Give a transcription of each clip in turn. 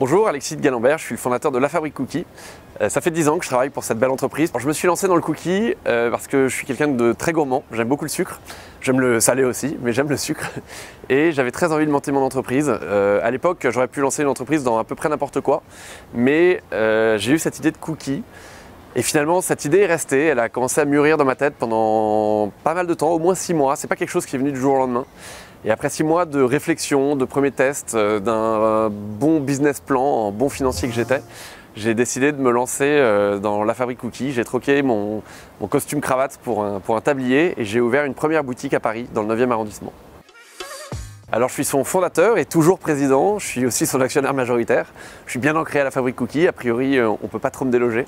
Bonjour, Alexis de Galambert, je suis le fondateur de La Fabrique Cookie. Ça fait 10 ans que je travaille pour cette belle entreprise. Je me suis lancé dans le cookie parce que je suis quelqu'un de très gourmand, j'aime beaucoup le sucre, j'aime le salé aussi, mais j'aime le sucre. Et j'avais très envie de monter mon entreprise. À l'époque, j'aurais pu lancer une entreprise dans à peu près n'importe quoi, mais j'ai eu cette idée de cookie. Et finalement, cette idée est restée, elle a commencé à mûrir dans ma tête pendant pas mal de temps, au moins 6 mois. C'est pas quelque chose qui est venu du jour au lendemain. Et après 6 mois de réflexion, de premiers tests, d'un bon business plan, un bon financier que j'étais, j'ai décidé de me lancer dans La Fabrique Cookie. J'ai troqué mon costume cravate pour un tablier et j'ai ouvert une première boutique à Paris, dans le 9e arrondissement. Alors je suis son fondateur et toujours président, je suis aussi son actionnaire majoritaire. Je suis bien ancré à La Fabrique Cookie, a priori on ne peut pas trop me déloger.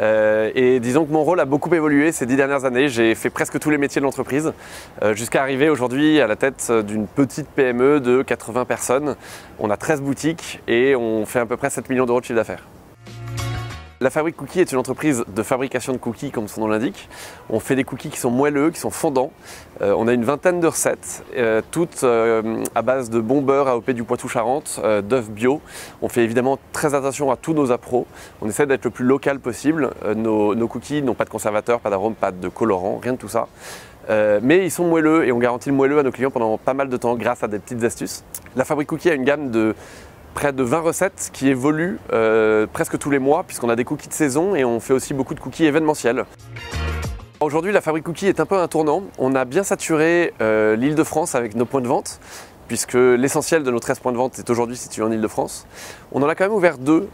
Et disons que mon rôle a beaucoup évolué ces 10 dernières années. J'ai fait presque tous les métiers de l'entreprise jusqu'à arriver aujourd'hui à la tête d'une petite PME de 80 personnes. On a 13 boutiques et on fait à peu près 7 millions d'euros de chiffre d'affaires. La Fabrique Cookie est une entreprise de fabrication de cookies comme son nom l'indique. On fait des cookies qui sont moelleux, qui sont fondants. On a une vingtaine de recettes, toutes à base de bon beurre AOP du Poitou-Charentes, d'œufs bio. On fait évidemment très attention à tous nos appros. On essaie d'être le plus local possible. Nos cookies n'ont pas de conservateur, pas d'arôme, pas de colorant, rien de tout ça. Mais ils sont moelleux et on garantit le moelleux à nos clients pendant pas mal de temps grâce à des petites astuces. La Fabrique Cookie a une gamme de près de 20 recettes qui évoluent presque tous les mois puisqu'on a des cookies de saison et on fait aussi beaucoup de cookies événementiels. Aujourd'hui, La Fabrique Cookie est un peu un tournant. On a bien saturé l'Île-de-France avec nos points de vente puisque l'essentiel de nos 13 points de vente est aujourd'hui situé en Île-de-France. On en a quand même ouvert 2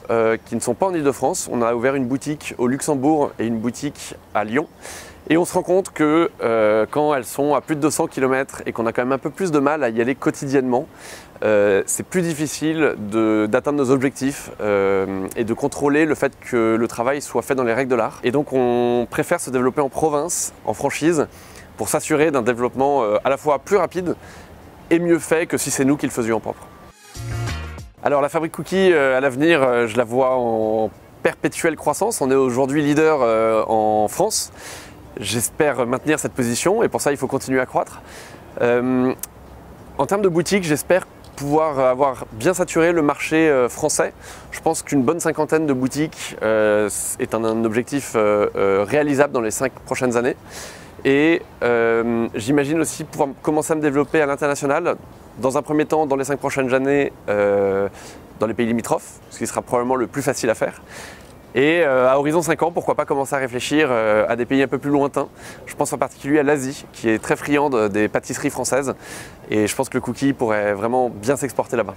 qui ne sont pas en Île-de-France. On a ouvert une boutique au Luxembourg et une boutique à Lyon. Et on se rend compte que quand elles sont à plus de 200 km et qu'on a quand même un peu plus de mal à y aller quotidiennement, c'est plus difficile d'atteindre nos objectifs et de contrôler le fait que le travail soit fait dans les règles de l'art. Et donc on préfère se développer en province, en franchise, pour s'assurer d'un développement à la fois plus rapide et mieux fait que si c'est nous qui le faisions en propre. Alors La Fabrique Cookie, à l'avenir, je la vois en perpétuelle croissance. On est aujourd'hui leader en France. J'espère maintenir cette position et pour ça il faut continuer à croître. En termes de boutique, j'espère pouvoir avoir bien saturé le marché français. Je pense qu'une bonne cinquantaine de boutiques est un objectif réalisable dans les 5 prochaines années. Et j'imagine aussi pouvoir commencer à me développer à l'international. Dans un premier temps, dans les 5 prochaines années, dans les pays limitrophes, ce qui sera probablement le plus facile à faire. Et à horizon 5 ans, pourquoi pas commencer à réfléchir à des pays un peu plus lointains. Je pense en particulier à l'Asie, qui est très friande des pâtisseries françaises. Et je pense que le cookie pourrait vraiment bien s'exporter là-bas.